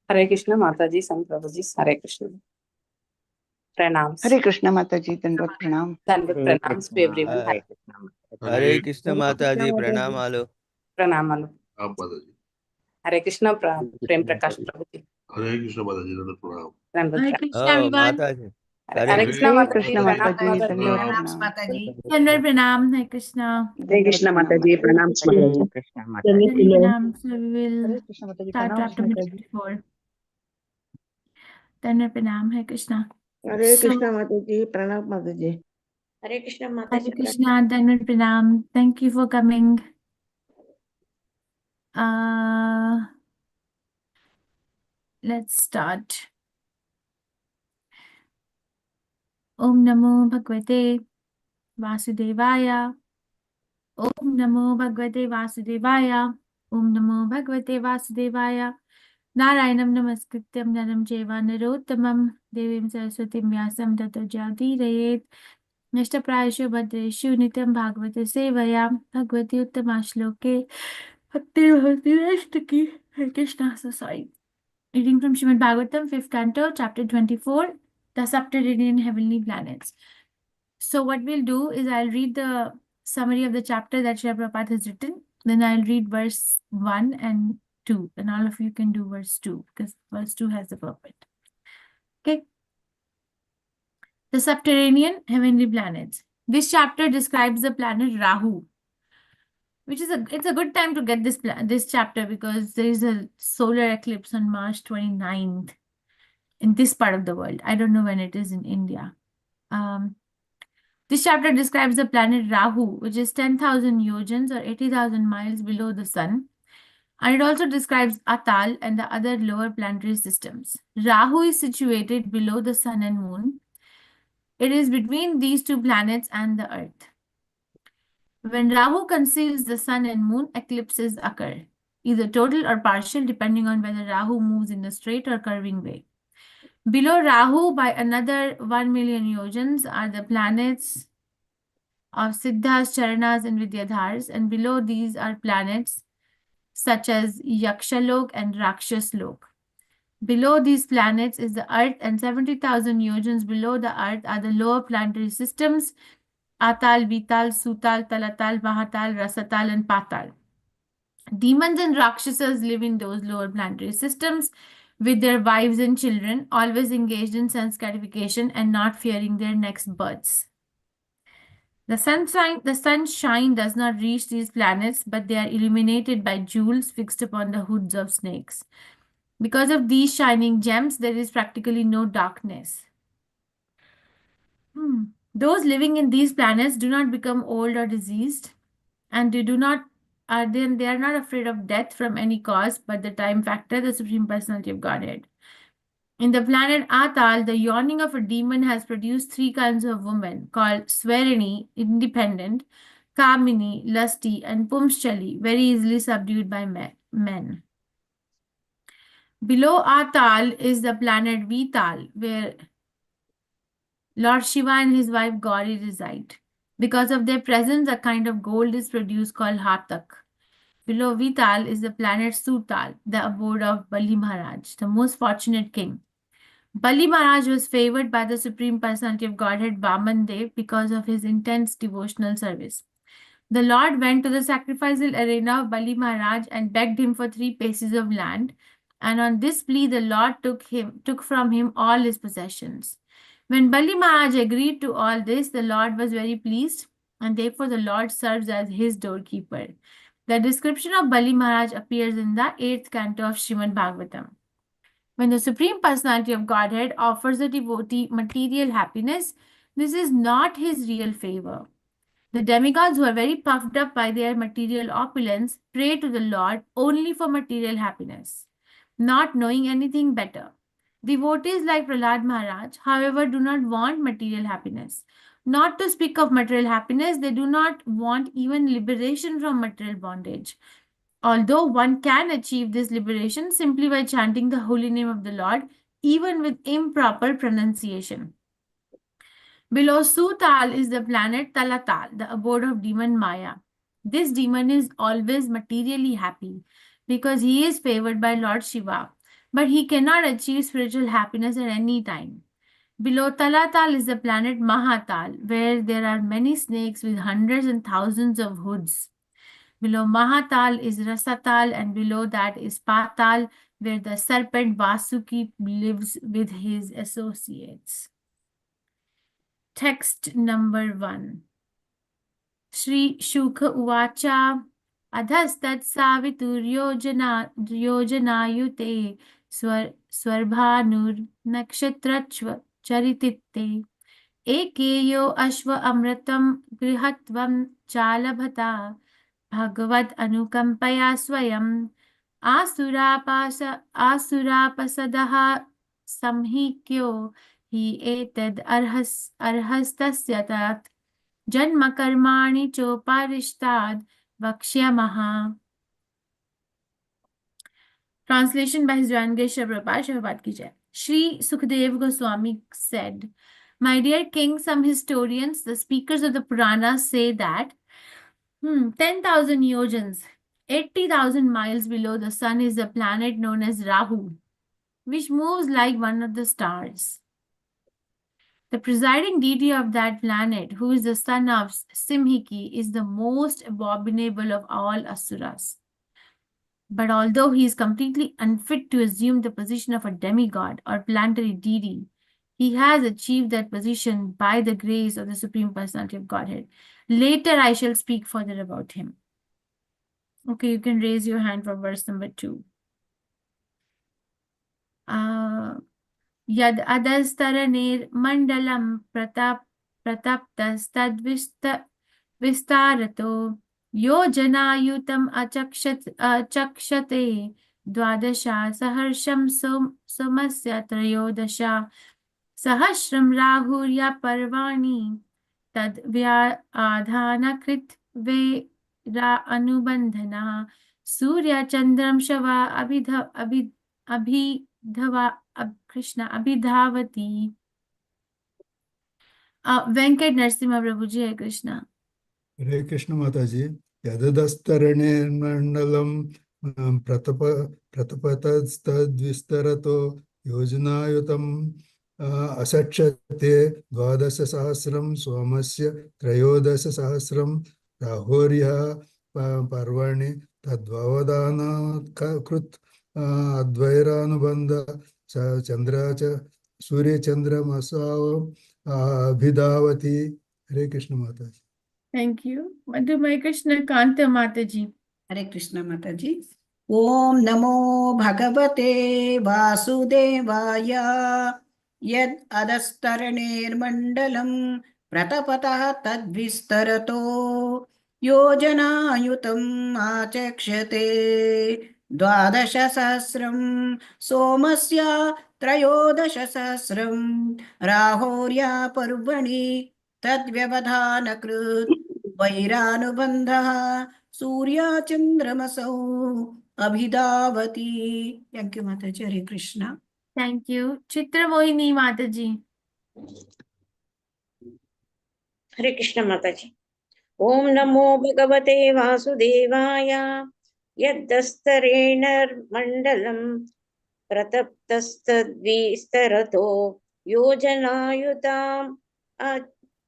Hare Krishna, Mataji, Sanprabhuji, Hare Krishna. Pranams. Hare Krishna Mataji, Dandavat Pranam. Dandavat pranams to everyone. Hare Krishna Mataji, Pranamalu. Pranamalu. Hare Krishna, Prem Prakash Prabhuji. Hare Krishna Mataji, Dandavat Pranam. Dandavat Hare pranam. Krishna, everyone. Mataji. Hare Krishna, Hare Mataji, Krishna Pranam, Mataji, Mataji. Dandavat Pranams, Pranam. Mataji. Dandavat Pranam, Hare Krishna. Hare Krishna Mataji, Pranam Dandavat Pranam. So we will Hare Krishna Mataji, start Pranam chapter number Mataji. 24. Dandavat Pranam, Hare Krishna. Hare Krishna Mataji, Pranam Mataji. Hare Krishna Hare Mataji. Krishna, Dandavat Pranam. Thank you for coming. Let's start. Om Namo Bhagavate Vasudevaya. Om Namo Bhagavate Vasudevaya. Om Namo Bhagavate Vasudevaya. Narayanam Namaskrityam Naram Cheva Narottamam Devim Saraswatim Vyasam Tato Jatirayet Nishtaprayashu Bhadreshu Nityam Bhagavate Sevaya Bhagavati Uttama Shloke Bhakti Bhakti Rashtaki. Hare Krishna. So sorry. Reading from Srimad Bhagavatam, 5th canto, chapter 24, the subterranean heavenly planets. So what we'll do is I'll read the summary of the chapter that Srila Prabhupada has written. Then I'll read verse 1 and 2. And all of you can do verse 2 because verse 2 has the purport. Okay. The subterranean heavenly planets. This chapter describes the planet Rahu, which is it's a good time to get this chapter because there is a solar eclipse on March 29th in this part of the world. I don't know when it is in India. This chapter describes the planet Rahu, which is 10,000 yojans or 80,000 miles below the sun. And it also describes Atal and the other lower planetary systems. Rahu is situated below the sun and moon. It is between these two planets and the earth. When Rahu conceals the sun and moon, eclipses occur, either total or partial, depending on whether Rahu moves in a straight or curving way. Below Rahu, by another 1 million yojans, are the planets of Siddhas, Charanas, and Vidyadhars, and below these are planets such as Yakshalok and Rakshaslok. Below these planets is the earth, and 70,000 yojans below the earth are the lower planetary systems, Atal, Vital, Sutal, Talatal, Mahatal, Rasatal, and Patal. Demons and Rakshasas live in those lower planetary systems with their wives and children, always engaged in sense gratification and not fearing their next births. The sunshine does not reach these planets, but they are illuminated by jewels fixed upon the hoods of snakes. Because of these shining gems, there is practically no darkness. Those living in these planets do not become old or diseased, and they are not afraid of death from any cause but the time factor, the Supreme Personality of Godhead. In the planet Atal, the yawning of a demon has produced 3 kinds of women called Swarini, independent, Kamini, lusty, and Pumschali, very easily subdued by men. Below Atal is the planet Vital, where Lord Shiva and his wife Gauri reside. Because of their presence, a kind of gold is produced called Hatak. Below Vital is the planet Sutal, the abode of Bali Maharaj, the most fortunate king. Bali Maharaj was favored by the Supreme Personality of Godhead Vaman Dev because of his intense devotional service. The Lord went to the sacrificial arena of Bali Maharaj and begged him for 3 pieces of land, and on this plea the Lord took from him all his possessions. When Bali Maharaj agreed to all this, the Lord was very pleased, and therefore the Lord serves as his doorkeeper. The description of Bali Maharaj appears in the 8th canto of Srimad Bhagavatam. When the Supreme Personality of Godhead offers a devotee material happiness, this is not his real favor. The demigods who are very puffed up by their material opulence pray to the Lord only for material happiness, not knowing anything better. Devotees like Prahlad Maharaj, however, do not want material happiness. Not to speak of material happiness, they do not want even liberation from material bondage. Although one can achieve this liberation simply by chanting the holy name of the Lord, even with improper pronunciation. Below Sutal is the planet Talatal, the abode of demon Maya. This demon is always materially happy because he is favored by Lord Shiva, but he cannot achieve spiritual happiness at any time. Below Talatal is the planet Mahatal, where there are many snakes with hundreds and thousands of hoods. Below Mahatal is Rasatal, and below that is Patal, where the serpent Vasuki lives with his associates. Text number 1. Shri Shukha Uvacha Adhastat Savituryojanayute Swarbhanur Nakshatrachva Charititte Ekeyo Ashva Amratam Grihatvam Chalabhata Bhagavad Anukampaya Swayam Asurapasadaha Samhikyo Hi Etad Arhastasya Tat Janma Karmani Choparishtad Vakshyamaha. Translation by His Divine Prabhupada ki jai. Shri Sukhadev Goswami said, "My dear king, some historians, the speakers of the Puranas, say that 10,000 yojans, 80,000 miles below the sun is a planet known as Rahu, which moves like one of the stars. The presiding deity of that planet, who is the son of Simhiki, is the most abominable of all asuras. But although he is completely unfit to assume the position of a demigod or planetary deity, he has achieved that position by the grace of the Supreme Personality of Godhead. Later, I shall speak further about him." Okay, you can raise your hand for verse number 2. Yad adastaranir mandalam prataptastadvistarato yojanayutam achakshate dwadasha saharsham somasya trayodasha sahasram rahurya parvani tad vyadhanakrit ra anubandhana surya chandram shava abhidhavati. Venkat Narasimha Prabhuji, Hare Krishna. Hare Krishna Mataji. Yadadastarane mandalam pratapatastadvistarato yojanayutam asakshate dvadasha sahasram somasya trayodasha sahasram rahorya parvani tadvavadana krut advairanubandha chandracha surya chandra masav abhidhavati. Hare Krishna Mataji. Thank you. Madhumai Krishna Kanta Mataji. Hare Krishna Mataji. Om Namo Bhagavate Vasudevaya Yad Adastaranir Mandalam Pratapatah Tadvistarato Yojanayutam Achakshate Dvadasha Sahasram Somasya Trayodasha Sahasram Rahorya Parvani Tadvyavadhanakrit Vairānubandhah Surya Chandramasau Abhidhavati. Thank you, Mataji. Hare Krishna. Thank you. Chitra Mohini Mataji. Hare Krishna Mataji. Om Namo Bhagavate Vasudevaya Yaddastarenar Mandalam Prataptastadvistarato Yojanayutam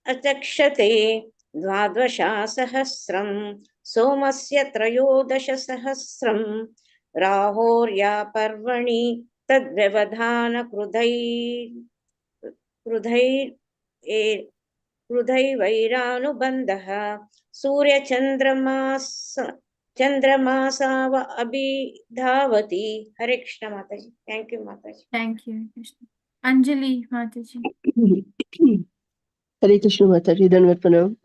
Achakshate Dvadvasha Sahasram Somasya Trayodasha Sahasram Rahorya Parvani Tadvyavadhana Krudhai Vairānubandhah Surya Chandramasa Abhidhavati. Hare Krishna Mataji. Thank you, Mataji. Thank you, Krishna. Anjali Mataji. हरे कृष्ण माताजी धन्यवाद प्रणाम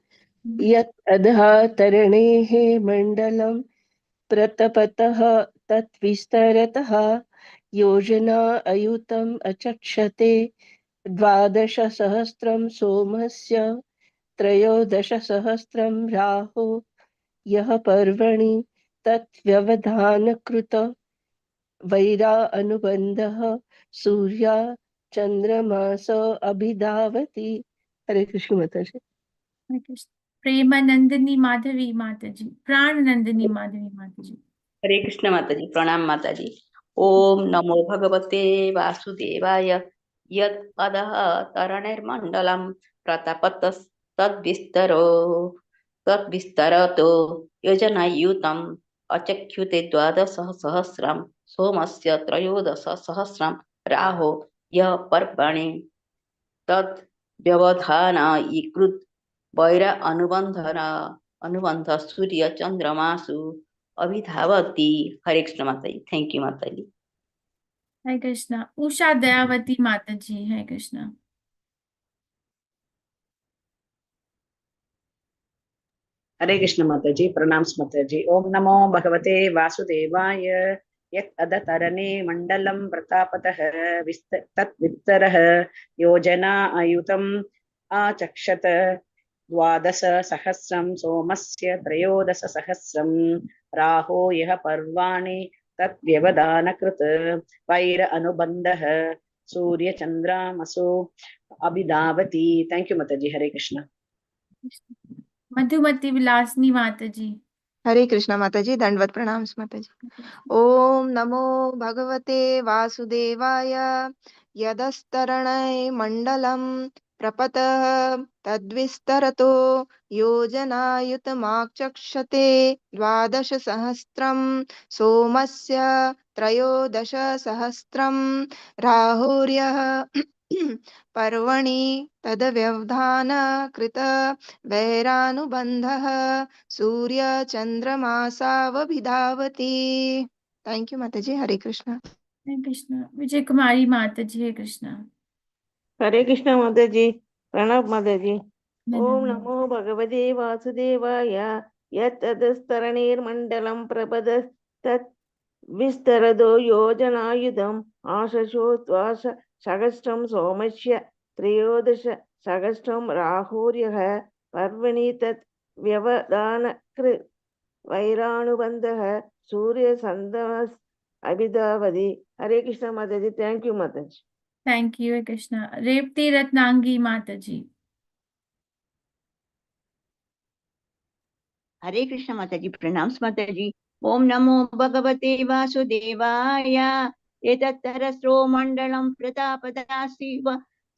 यत् अधः तरणेः मंडलम प्रतपतः तत्विस्तरतः योजना अयुतम अचक्षते 12,000 सोमस्य 13,000 राहु यः पर्वणि तत्व्यवधानकृत वैरा अनुबंधः सूर्या चंद्रमास अभिधावति. हरे कृष्ण माताजी. Hare Krishna. Premanandini Madhavi Mataji. Prananandini Madhavi Mataji. हरे कृष्ण माताजी प्रणाम माताजी. ॐ नमो भगवते वासुदेवाय यत् अधः तरणिर्मण्डलं तद्विस्तरतो योजनायुतम् अचक्षुते 12 सहस्रं सोमस्य 13 सहस्रं राहो यः पर्वणि तत् व्यवधानयीकृत वैर अनुबंध सूर्य चंद्रमासु अभिधावती। हरे कृष्ण माता जी। थैंक यू माता जी। Hare Krishna. Usha Dayavati Mataji. Hare Krishna. हरे कृष्ण माताजी, प्रणाम माताजी। ओम नमो भगवते वासुदेवाय यत् अदतरणे मंडलं प्रतापतः तत्विस्तरः योजना आयुतम् आचक्षत 12 सहस्रं सोमस्य 13 सहस्रं राहो यः पर्वाणि तद्व्यवधानकृत वैर अनुबंधः सूर्य चंद्रामसो अभिधावति। थैंक यू माताजी। हरे कृष्ण। Madhumati Vilasni Mataji. हरे कृष्ण माताजी, दंडवत प्रणाम माताजी। ओम नमो भगवते वासुदेवाय यदस्तरणै मण्डलं प्रपतः तद्विस्तरतो योजनायुतमाचक्षते 12 सहस्रं सोमस्य 13 सहस्रं राहुर्यः पर्वणि तद्व्यवधान कृत वैरानुबंधः सूर्य चंद्रमासावभिधावति। थैंक यू माताजी। हरे Krishna. Hare Krishna. Vijay Kumari Mataji. Hare Krishna. हरे कृष्ण माताजी, प्रणव माताजी। ओम Madam. नमो भगवते वासुदेवाय यत् अधस्तरणिर्मण्डलं प्रपदस्तत् विस्तरदो योजनायुधम् आशशो 12 सहस्रं सोमस्य 13 सहस्रं राहुर्यः पर्वणि तत् व्यवधानकृत् वैरानुबंधः सूर्य संदमस् अभिधावति। हरे कृष्ण माताजी। थैंक यू माताजी। Thank you, Hare Krishna. Repti Ratnangi Mataji. हरे कृष्ण माताजी, प्रणाम माताजी। ओम नमो भगवते वासुदेवाय एतत्तरस्रो मण्डलं प्रतापदासीव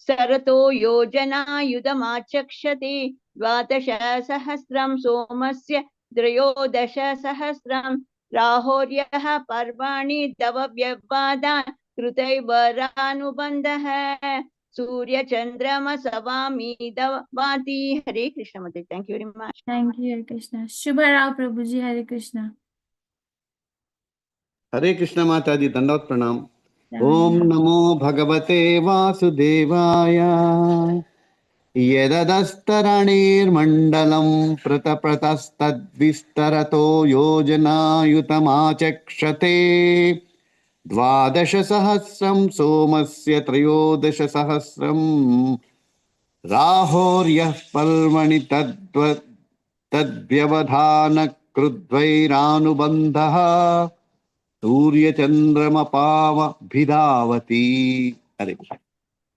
सरतो योजनायुधमाचक्षते 12 सहस्रं सोमस्य 13 सहस्रं राहोर्यः पर्वाणि तव व्यवधान कृतैर्वरानुबन्धः सूर्य चंद्रमसवामी दवाति। हरे कृष्ण माताजी। Thank you very much. Thank you, Hare Krishna. Shubha Rao Prabhuji. Hare Krishna. हरे कृष्ण माता जी, दंडवत प्रणाम। ओम Ram. नमो भगवते वासुदेवाय यदस्तरणिर्मण्डलं प्रतप्रतस्तद्विस्तरतो योजनायुतमाचक्षते 12 सहस्रं सोमस्य 13 सहस्रं राहोर्यः पर्वणि तद्व्यवधानकृद्वैरानुबन्धः सूर्यचन्द्रमपावभिधावति। हरे Krishna.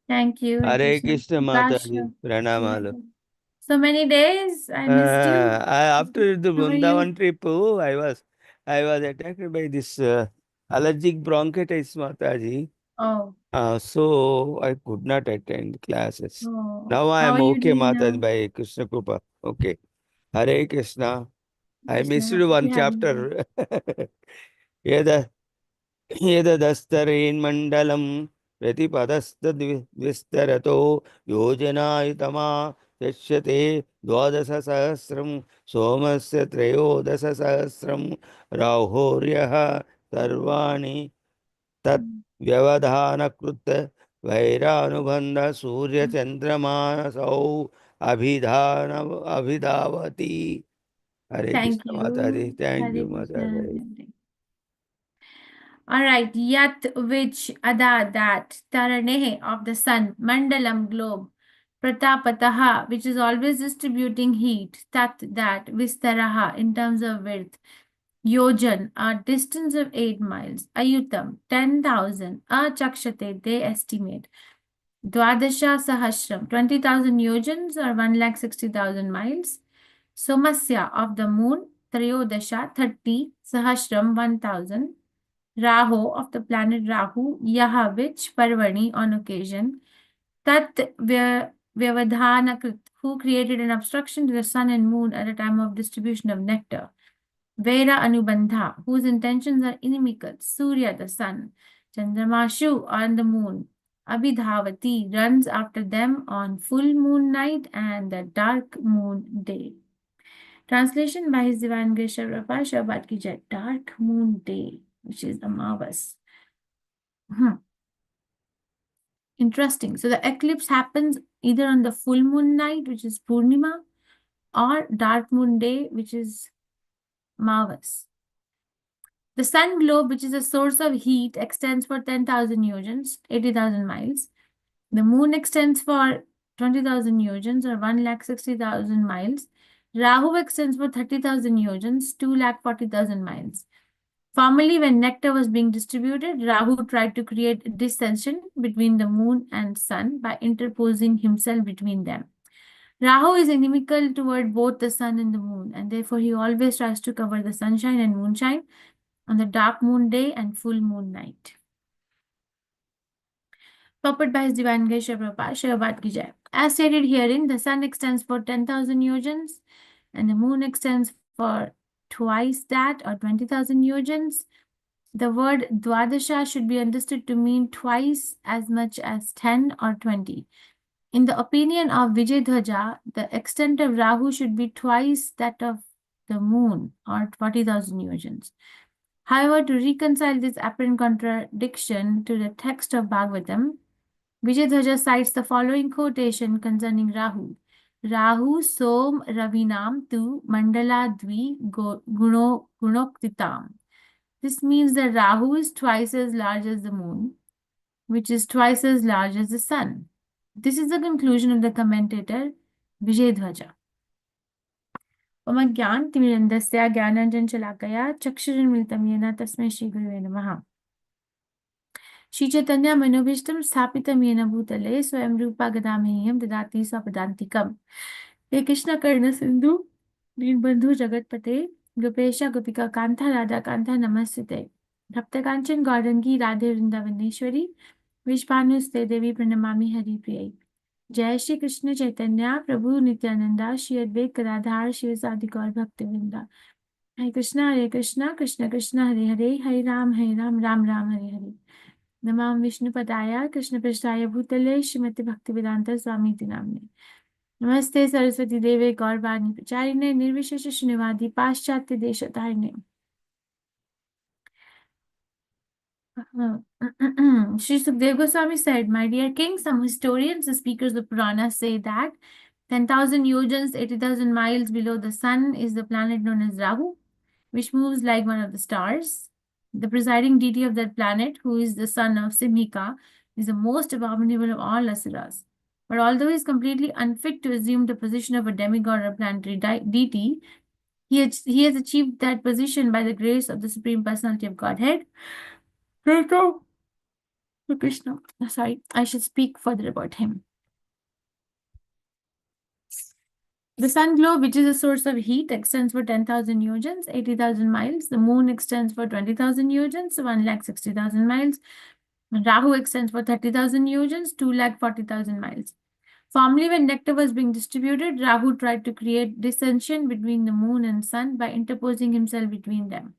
Thank you, Hare Hare Krishna. Krishna माता जी, Prasha. प्रणामालु। So many days I missed you. After the How are you? Vrindavan trip, I was attacked by this allergic bronchitis, Mataji. Oh, So I could not attend classes. oh. Now I How am are you okay, doing Mataji, now? by Krishna Krupa. Okay. Hare Krishna. I Krishna, missed happy one having you. chapter. यदस्तरेन्मण्डलं प्रतिपदस्तद्विस्तरतो योजनायुतमा दृश्यते 12 सहस्रं सोमस्य 13 सहस्रं राहोर्यः सर्वाणि तद्व्यवधानकृत वैरानुबन्ध सूर्यचन्द्रमासौ अभिधावति। हरे Thank Krishna माता जी। you. Thank Hare you Krishna. माता जी। Hare. All right. Yat which ada that taranehe of the sun, mandalam globe, pratapataha which is always distributing heat, tat that, vistaraha in terms of width, yojan a distance of 8 miles, ayutam 10,000, achakshate they estimate, dwadasha sahasram 20,000 yojans or 1,60,000 miles, somasya of the moon, trayodasha 30, sahasram 1,000. Rahu of the planet Rahu, Yaha which, Parvani on occasion, Tat Vyavadhanakrit, who created an obstruction to the sun and moon at a time of distribution of nectar. Vaira Anubandha, whose intentions are inimical, Surya the sun, Chandramashu on the moon, Abhidhavati runs after them on full moon night and the dark moon day. Translation by His Divine Grace Shabbat Shabbat ki Jai. Dark moon day, which is Amavas. Interesting. So the eclipse happens either on the full moon night, which is Purnima, or dark moon day, which is Amavas. The sun globe, which is a source of heat, extends for 10,000 yojans, 80,000 miles. The moon extends for 20,000 yojans, or 1,60,000 miles. Rahu extends for 30,000 yojans, 2,40,000 miles. Formerly, when nectar was being distributed, Rahu tried to create dissension between the moon and sun by interposing himself between them. Rahu is inimical toward both the sun and the moon, and therefore he always tries to cover the sunshine and moonshine on the dark moon day and full moon night. Purport by His Divine Grace Shabbat ki Jai. As stated herein, the sun extends for 10,000 yojans, and the moon extends for twice that, or 20,000 yojans. The word Dwadasha should be understood to mean twice as much as 10 or 20. In the opinion of Vijay Dhwaja, the extent of Rahu should be twice that of the moon, or 40,000 yojans. However, to reconcile this apparent contradiction to the text of Bhagavatam, Vijay Dhwaja cites the following quotation concerning Rahu. Rahu som ravinam tu mandala dvi gunoktitam. This means that Rahu is twice as large as the moon, which is twice as large as the sun. This is the conclusion of the commentator Vijay Dhwaja. Om Gyan Timirandasya Gyananjan Chalakaya Chakshurinmilitam Yena Tasmai Shri Gurave Namaha. Shri Chaitanya Manobhishtam Sthapitam Yena Bhutale Swayam Rupa Gadamehiyam Dadati Swapadantikam. He Krishna Karna Sindhu Deenbandhu Jagatpate Gopesha Gopika Kantha Radha Kantha Namasite. Bhakta-kanchan Gaurangi Radhe Vrindavaneshwari Vishpanuste Devi Pranamami Hari Priyai. Jai Shri Krishna Chaitanya Prabhu Nityananda Shri Advait Gadadhar Shri Sadi Gaur Bhaktivinda. Hare Krishna Krishna Krishna Hare Hare Hare Ram Ram Ram Hare Hare. Namam Vishnu Padaya Krishna Prasthaya Bhutale Srimati Bhaktivedanta Swami Namne. Namaste Saraswati Deve Gaurvani Pracharine Nirvishesha Shrivadi Paschatya Deshatarine. Sri Sukdev Goswami said, my dear king, some historians, the speakers of Purana, say that 10,000 yojans, 80,000 miles below the sun is the planet known as Rahu, which moves like one of the stars. The presiding deity of that planet, who is the son of Simhika, is the most abominable of all asuras. But although he is completely unfit to assume the position of a demigod or planetary deity, he has achieved that position by the grace of the Supreme Personality of Godhead. Krishna. Sorry, I should speak further about him. The sun globe, which is a source of heat, extends for 10,000 yojans, 80,000 miles. The moon extends for 20,000 yojans, 1,60,000 miles. Rahu extends for 30,000 yojans, 2,40,000 miles. Formerly, when nectar was being distributed, Rahu tried to create dissension between the moon and sun by interposing himself between them.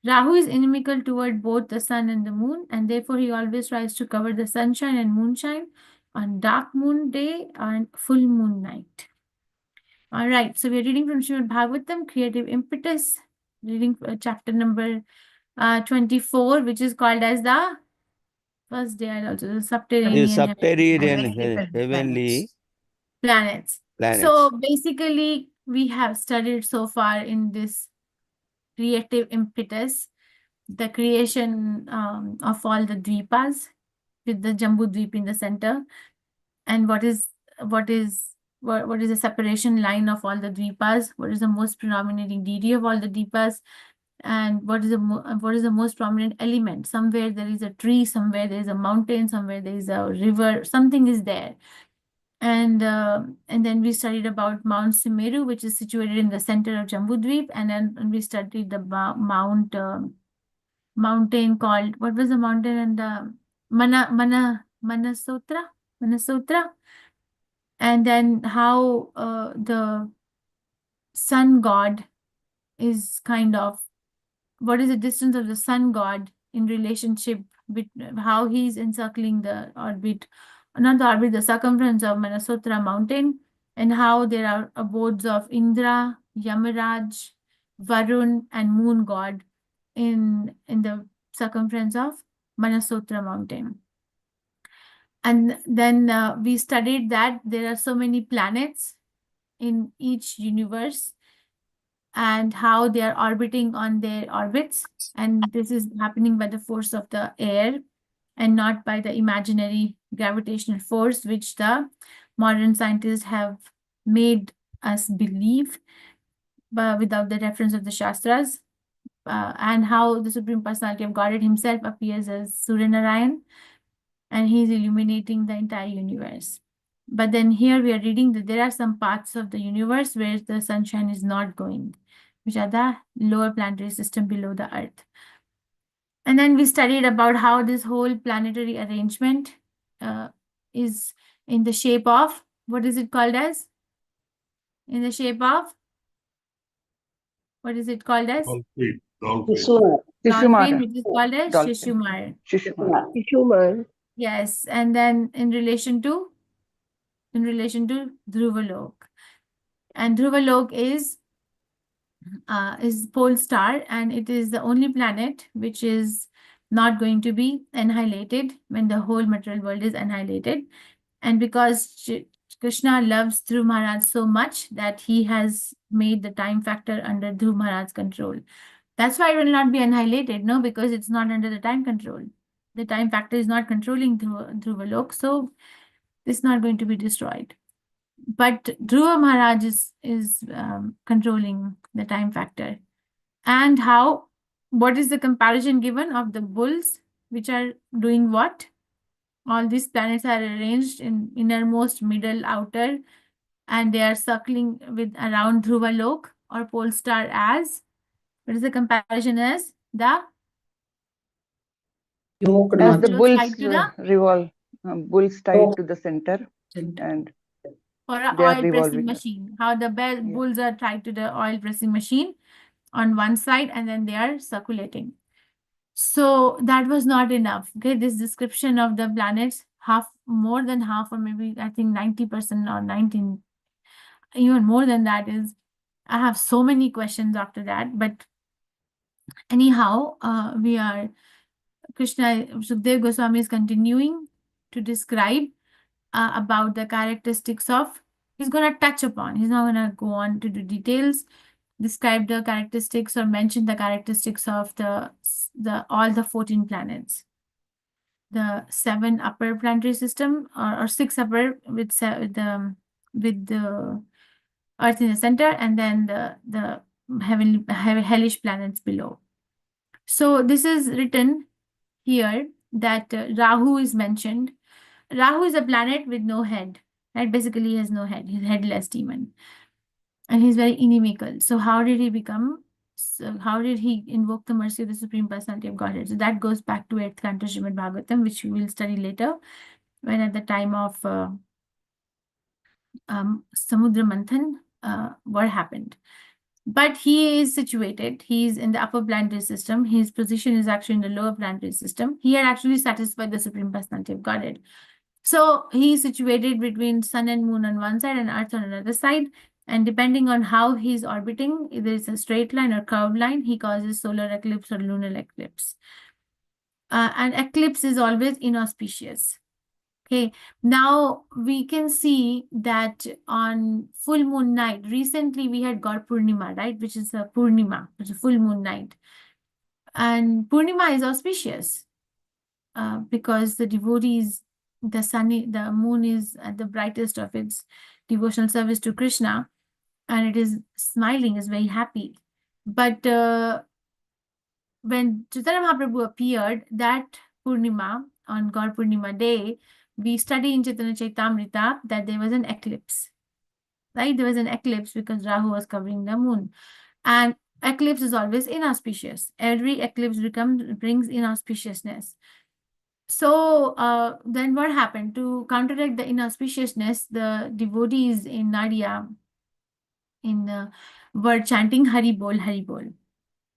Rahu is inimical toward both the sun and the moon, and therefore he always tries to cover the sunshine and moonshine on dark moon day and full moon night. All right, so we're reading from Srimad Bhagavatam, Creative Impetus, reading chapter number 24, which is called as the first day, and also the subterranean heavenly planets. So basically, we have studied so far in this creative impetus, the creation of all the dvipas with the Jambu Dvip in the center, and what is the separation line of all the dvipas, what is the most predominating deity of all the dvipas, and what is the most prominent element. Somewhere there is a tree, somewhere there is a mountain, somewhere there is a river, something is there. And then we studied about Mount Sumeru, which is situated in the center of Jambudvip, and then we studied the Mount mountain called, what was the mountain? And the Manasotra, and then how the sun god is kind of, what is the distance of the sun god in relationship with how he's encircling the orbit, not the orbit, the circumference of Manasotra mountain, and how there are abodes of Indra, Yamaraj, Varun, and moon god in the circumference of Manasotra mountain. And then we studied that there are so many planets in each universe and how they are orbiting on their orbits. And this is happening by the force of the air and not by the imaginary gravitational force, which the modern scientists have made us believe, but without the reference of the Shastras. And how the Supreme Personality of Godhead himself appears as Surya Narayan, and he's illuminating the entire universe. But then here we are reading that there are some parts of the universe where the sunshine is not going, which are the lower planetary system below the Earth. And then we studied about how this whole planetary arrangement is in the shape of, what is it called as? In the shape of, what is it called as? Dolphin. Dolphin, which is called as Shishumar. Shishumar. Yes, and then in relation to Dhruvalok. And Dhruvalok is pole star, and it is the only planet which is not going to be annihilated when the whole material world is annihilated. And because Krishna loves Dhruv Maharaj so much that he has made the time factor under Dhruv Maharaj's control. That's why it will not be annihilated, no, because it's not under the time control. The time factor is not controlling Dhruvalok, so it's not going to be destroyed. But Dhruva Maharaj is controlling the time factor. And what is the comparison given of the bulls, which are doing what? All these planets are arranged in innermost, middle, outer, and they are circling with around Dhruvalok or pole star as, what is the comparison as? As the bulls revolve, bulls tied to the center, and or an they are oil pressing revolving. machine. How the bulls are tied to the oil pressing machine on one side, and then they are circulating. So that was not enough. Okay, this description of the planets, more than half, or maybe I think 90% or 19, even more than that is, I have so many questions after that. But anyhow, Sukdev Goswami is continuing to describe about the characteristics of, he's going to touch upon, he's not going to go on to do details, describe the characteristics or mention the characteristics of all the 14 planets. The 7 upper planetary system, or 6 upper with the Earth in the center, and then the hellish planets below. So this is written here that Rahu is mentioned. Rahu is a planet with no head, right? Basically, he has no head. He's a headless demon. And he's very inimical. So how did he invoke the mercy of the Supreme Personality of Godhead? So that goes back to 8th Canto Srimad Bhagavatam, which we will study later, when at the time of Samudra Manthan, what happened. But he is situated, he's in the upper planetary system. His position is actually in the lower planetary system. He had actually satisfied the Supreme Personality of Godhead. So he is situated between sun and moon on one side and earth on another side. And depending on how he's orbiting, either it's a straight line or curved line, he causes solar eclipse or lunar eclipse. And eclipse is always inauspicious. Okay, now we can see that on full moon night, recently we had got Purnima, right? Which is a Purnima, which is a full moon night. And Purnima is auspicious because the devotees, the moon is at the brightest of its devotional service to Krishna, and it is smiling, is very happy. But when Chaitanya Mahaprabhu appeared, that Purnima, on Gaur Purnima day, we study in Chaitanya Chaitamrita that there was an eclipse, right? There was an eclipse because Rahu was covering the moon. And eclipse is always inauspicious. Every eclipse brings inauspiciousness. So then what happened? To counteract the inauspiciousness, the devotees in Nadia were chanting Hari Bol, Hari Bol.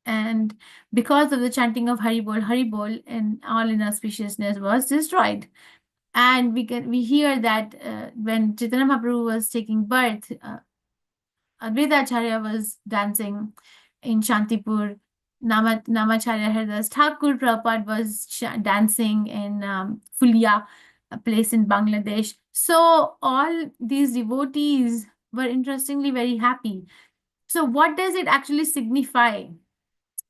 And because of the chanting of Hari Bol, and all inauspiciousness was destroyed. And we hear that when Chaitanya Mahaprabhu was taking birth, Advaita Acharya was dancing in Shantipur. Namacharya Haridas Thakur Prabhupada was dancing in Fulia, a place in Bangladesh. So all these devotees were interestingly very happy. So what does it actually signify?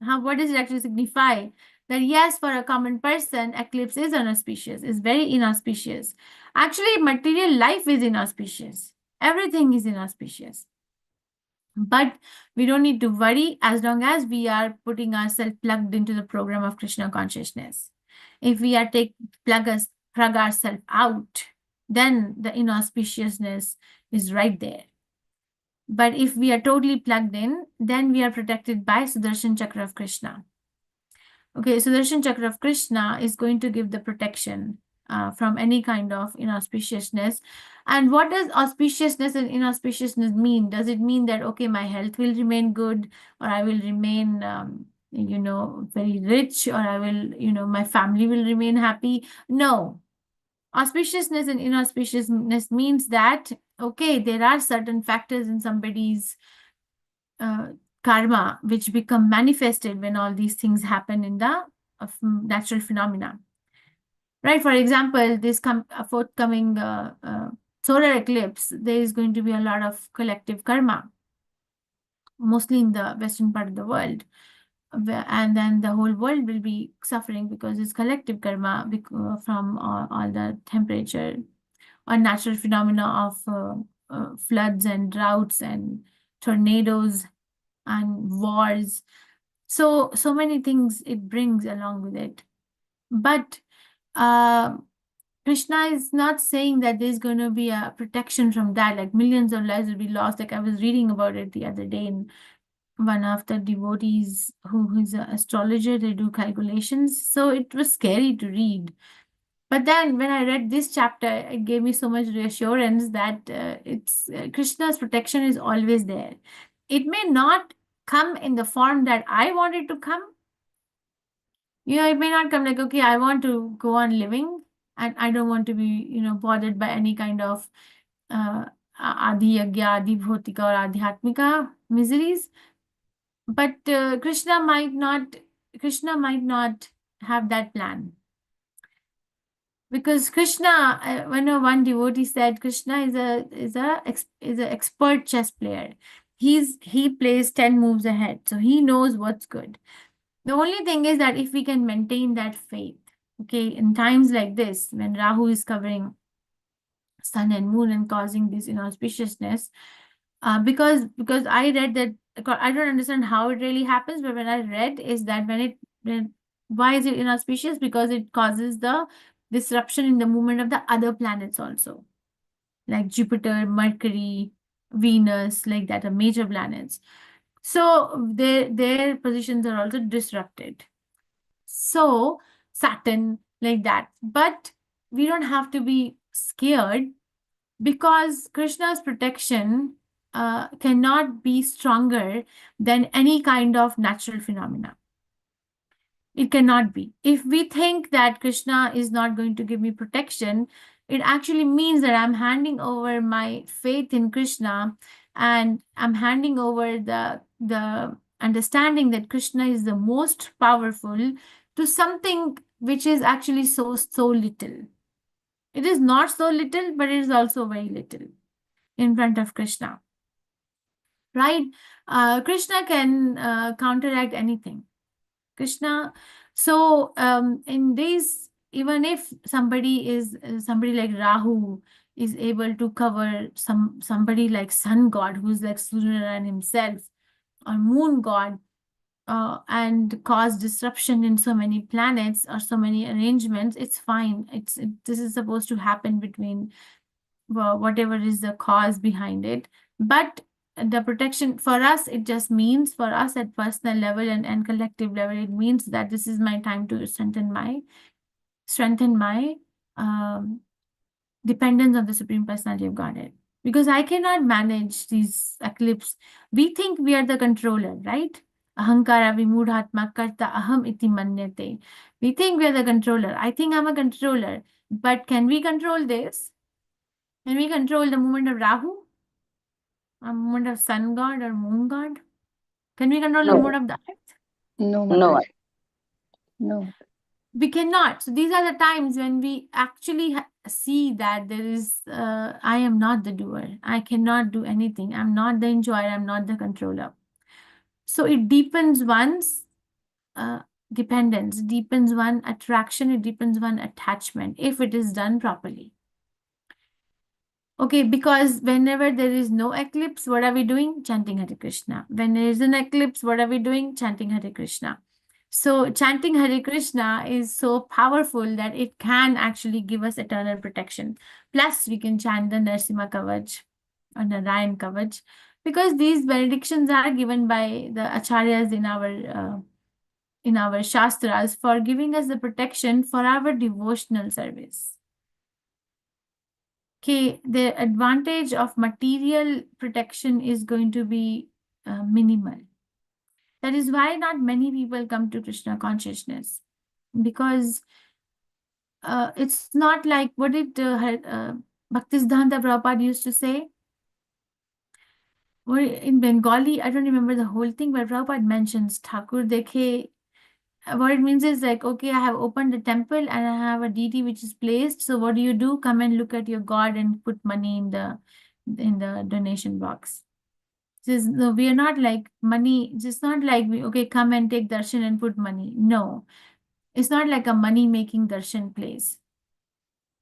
What does it actually signify? That yes, for a common person, eclipse is inauspicious, is very inauspicious. Actually, material life is inauspicious. Everything is inauspicious. But we don't need to worry as long as we are putting ourselves plugged into the program of Krishna consciousness. If we are plug ourselves out, then the inauspiciousness is right there. But if we are totally plugged in, then we are protected by Sudarshan Chakra of Krishna. Okay, Sudarshan Chakra of Krishna is going to give the protection from any kind of inauspiciousness. And what does auspiciousness and inauspiciousness mean? Does it mean that, okay, my health will remain good, or I will remain, very rich, or I will, my family will remain happy? No. Auspiciousness and inauspiciousness means that, okay, there are certain factors in somebody's karma which become manifested when all these things happen in the natural phenomena. Right? For example, this forthcoming solar eclipse, there is going to be a lot of collective karma, mostly in the western part of the world. And then the whole world will be suffering because it's collective karma from all the temperature or natural phenomena of floods and droughts and tornadoes and wars. So many things it brings along with it. But Krishna is not saying that there's going to be a protection from that, like millions of lives will be lost. Like I was reading about it the other day in one of the devotees who is an astrologer, they do calculations. So it was scary to read. But then when I read this chapter, it gave me so much reassurance that Krishna's protection is always there. It may not come in the form that I want it to come. It may not come like, okay, I want to go on living and I don't want to be, bothered by any kind of adi yagya, adi bhautika or adhyatmika miseries. But Krishna might not have that plan. Because Krishna, one devotee said, Krishna is a expert chess player. He plays 10 moves ahead, so he knows what's good. The only thing is that if we can maintain that faith, okay, in times like this, when Rahu is covering sun and moon and causing this inauspiciousness, because I read that, I don't understand how it really happens, but when I read is that why is it inauspicious? Because it causes the disruption in the movement of the other planets also, like Jupiter, Mercury, Venus, like that, are major planets. So their positions are also disrupted. So Saturn, like that. But we don't have to be scared because Krishna's protection cannot be stronger than any kind of natural phenomena. It cannot be. If we think that Krishna is not going to give me protection, it actually means that I'm handing over my faith in Krishna and I'm handing over the understanding that Krishna is the most powerful to something which is actually so little. It is not so little, but it is also very little in front of Krishna. Right? Krishna can counteract anything. Krishna. So in this, even if somebody like Rahu is able to cover somebody like sun god who's like Surya himself or moon god and cause disruption in so many planets or so many arrangements, it's fine. This is supposed to happen between whatever is the cause behind it. But the protection for us, it just means for us at personal level and collective level, it means that this is my time to strengthen my dependence on the Supreme Personality of Godhead. Because I cannot manage these eclipse. We think we are the controller, right? Ahankara vimudhatma karta aham iti manyate. We think we are the controller. I think I'm a controller. But can we control this? Can we control the movement of Rahu? A movement of sun god or moon god? Can we control the movement of the earth? No, No. Mataji. No. We cannot. So these are the times when we actually see that there is, I am not the doer. I cannot do anything. I'm not the enjoyer. I'm not the controller. So it deepens one's dependence, deepens one attraction, it deepens one attachment if it is done properly. Okay, because whenever there is no eclipse, what are we doing? Chanting Hare Krishna. When there is an eclipse, what are we doing? Chanting Hare Krishna. So chanting Hare Krishna is so powerful that it can actually give us eternal protection. Plus, we can chant the Narasimha Kavach or Narayan Kavach, because these benedictions are given by the acharyas in our shastras for giving us the protection for our devotional service. Okay, the advantage of material protection is going to be minimal. That is why not many people come to Krishna consciousness, because it's not like what did Bhaktisiddhanta Prabhupada used to say. Or in Bengali, I don't remember the whole thing, but Prabhupada mentions Thakur Dekhe. What it means is like, okay, I have opened a temple and I have a deity which is placed. So what do? Come and look at your God and put money in the donation box. No, we are not like money. It's not like okay, come and take darshan and put money. No, it's not like a money-making darshan place.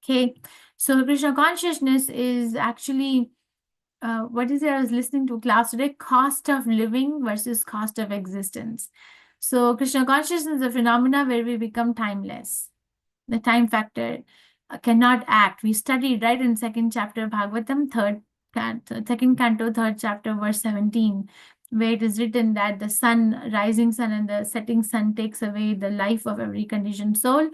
Okay, so Krishna consciousness is actually, what is it? I was listening to a class today, cost of living versus cost of existence. So Krishna consciousness is a phenomena where we become timeless. The time factor cannot act. We studied right in second chapter of Bhagavatam, second canto, third chapter, verse 17, where it is written that the sun, rising sun and the setting sun takes away the life of every conditioned soul,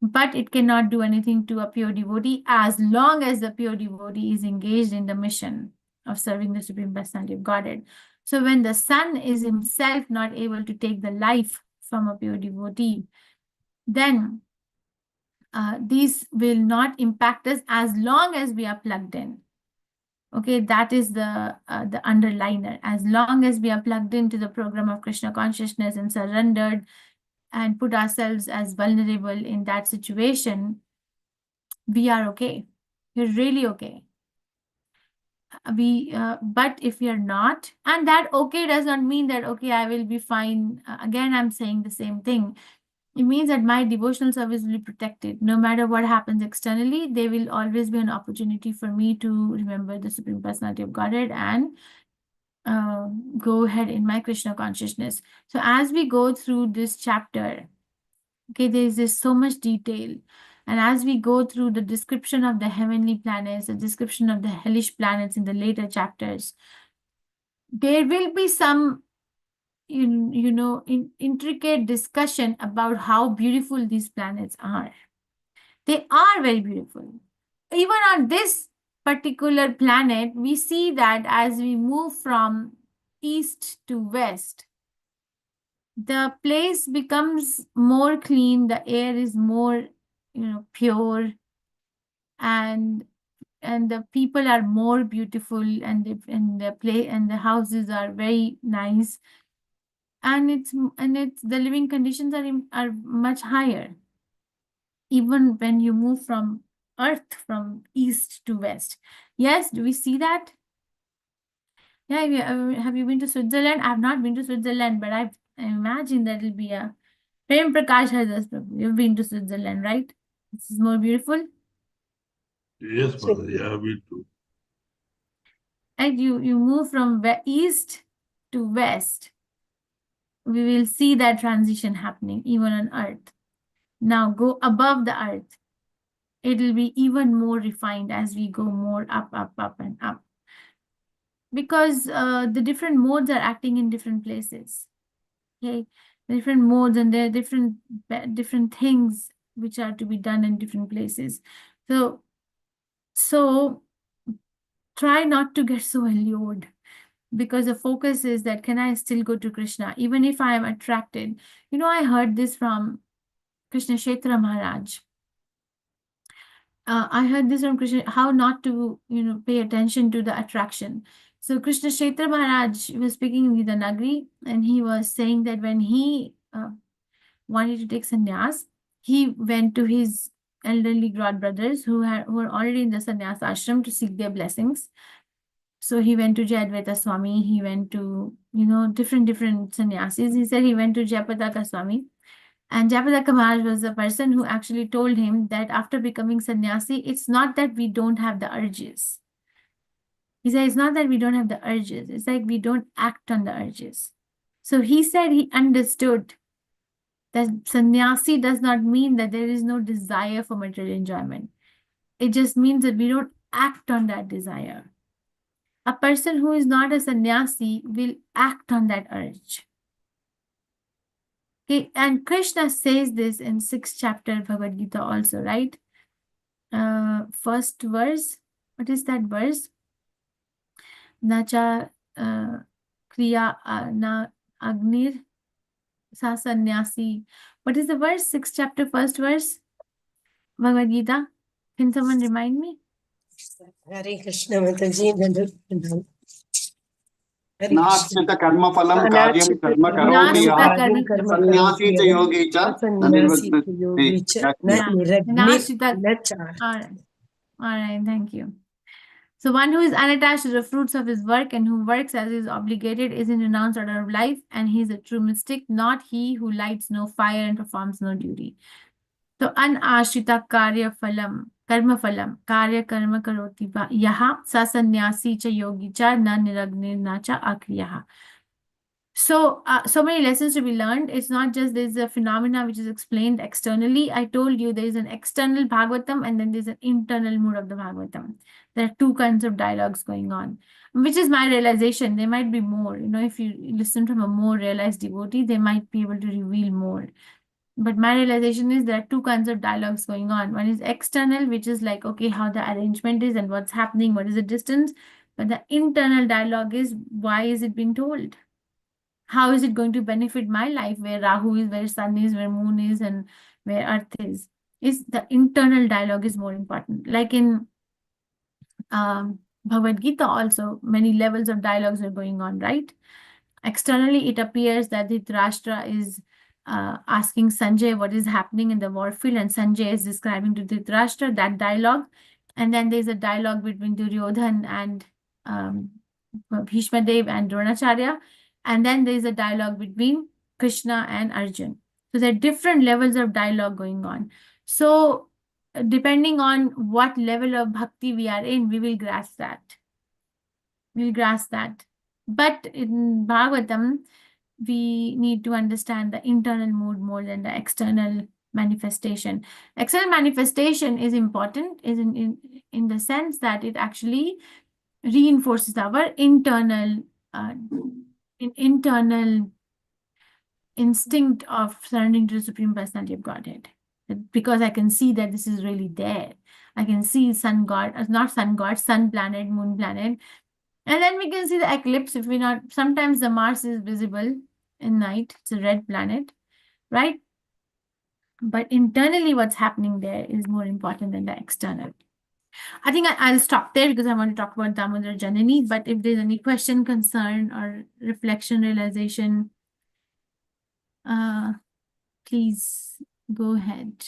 but it cannot do anything to a pure devotee as long as the pure devotee is engaged in the mission of serving the Supreme Personality of Godhead. So when the sun is himself not able to take the life from a pure devotee, then these will not impact us as long as we are plugged in. Okay, that is the underliner. As long as we are plugged into the program of Krishna consciousness and surrendered and put ourselves as vulnerable in that situation, we are okay. We're really okay. But if we are not, and that okay does not mean that, okay, I will be fine. Again, I'm saying the same thing. It means that my devotional service will be protected. No matter what happens externally, there will always be an opportunity for me to remember the Supreme Personality of Godhead and go ahead in my Krishna consciousness. So as we go through this chapter, okay, there's so much detail. And as we go through the description of the heavenly planets, the description of the hellish planets in the later chapters, there will be some intricate discussion about how beautiful these planets are. They are very beautiful. Even on this particular planet, we see that as we move from east to west, the place becomes more clean, the air is more pure, and the people are more beautiful, and the houses are very nice. And the living conditions are much higher, even when you move from earth from east to west. Yes, do we see that? Yeah, have you been to Switzerland? I've not been to Switzerland, but I imagine that it'll be a Prem Prakash Hadas Prabhu. You've been to Switzerland, right? This is more beautiful. Yes, Mataji, I have been to. And you move from east to west. We will see that transition happening even on earth. Now go above the earth. It will be even more refined as we go more up, up, up, and up. because the different modes are acting in different places. Okay, different modes, and there are different things which are to be done in different places. So try not to get so allured, because the focus is that can I still go to Krishna even if I am attracted? You know, I heard this from Krishna Kshetra Maharaj. I heard this from Krishna, how not to, pay attention to the attraction. So Krishna Kshetra Maharaj was speaking in Gita Nagari, and he was saying that when he wanted to take sannyas, he went to his elderly godbrothers who were already in the sannyas ashram to seek their blessings. So he went to Jayadvaita Swami, he went to, different sannyasis. He said he went to Jayapataka Swami. And Jayapataka Maharaj was the person who actually told him that after becoming sannyasi, it's not that we don't have the urges. He said, it's not that we don't have the urges. It's like we don't act on the urges. So he said he understood that sannyasi does not mean that there is no desire for material enjoyment. It just means that we don't act on that desire. A person who is not a sannyasi will act on that urge. Okay, and Krishna says this in 6th chapter Bhagavad Gita also, right? First verse. What is that verse? Nacha kriya na agnir sa sannyasi. What is the verse? 6th chapter, first verse, Bhagavad Gita. Can someone remind me? Hare Krishna Mataji. नाश्रित कर्मफलं कार्यं कर्म करोति यः सन्न्यासी च योगी च न निर्वर्तते. All right, thank you. So one who is unattached to the fruits of his work and who works as is obligated is in renounced order of life, and he is a true mystic, not he who lights no fire and performs no duty. So anashrita karya phalam, karma phalam, karya karma karoti va yaha sa sannyasi cha yogi cha na niragnir na cha akriyaha. So, so many lessons to be learned. It's not just there's a phenomena which is explained externally. I told you there is an external Bhagavatam and then there's an internal mood of the Bhagavatam. There are two kinds of dialogues going on, which is my realization. There might be more. If you listen from a more realized devotee, they might be able to reveal more. But my realization is there are two kinds of dialogues going on. One is external, which is like, okay, how the arrangement is and what's happening, what is the distance. But the internal dialogue is, why is it being told? How is it going to benefit my life, where Rahu is, where Sun is, where Moon is, and where Earth is? Is the internal dialogue is more important. Like in Bhagavad Gita also, many levels of dialogues are going on, right? Externally, it appears that Dhritarashtra is asking Sanjay what is happening in the warfield, and Sanjay is describing to Dhritarashtra that dialogue. And then there's a dialogue between Duryodhan and Bhishma Dev and Dronacharya. And then there's a dialogue between Krishna and Arjun. So there are different levels of dialogue going on. So depending on what level of bhakti we are in, we will grasp that. We'll grasp that. But in Bhagavatam, we need to understand the internal mood more than the external manifestation. External manifestation is important, is in the sense that it actually reinforces our internal internal instinct of surrendering to the Supreme Personality of Godhead. Because I can see that this is really there. I can see sun god, not sun god, sun planet, moon planet. And then we can see the eclipse. If we not, sometimes the Mars is visible in night. It's a red planet, right? But internally what's happening there is more important than the external. I think I'll stop there because I want to talk about Damodar Janani. But if there's any question, concern, or reflection, realization, please go ahead.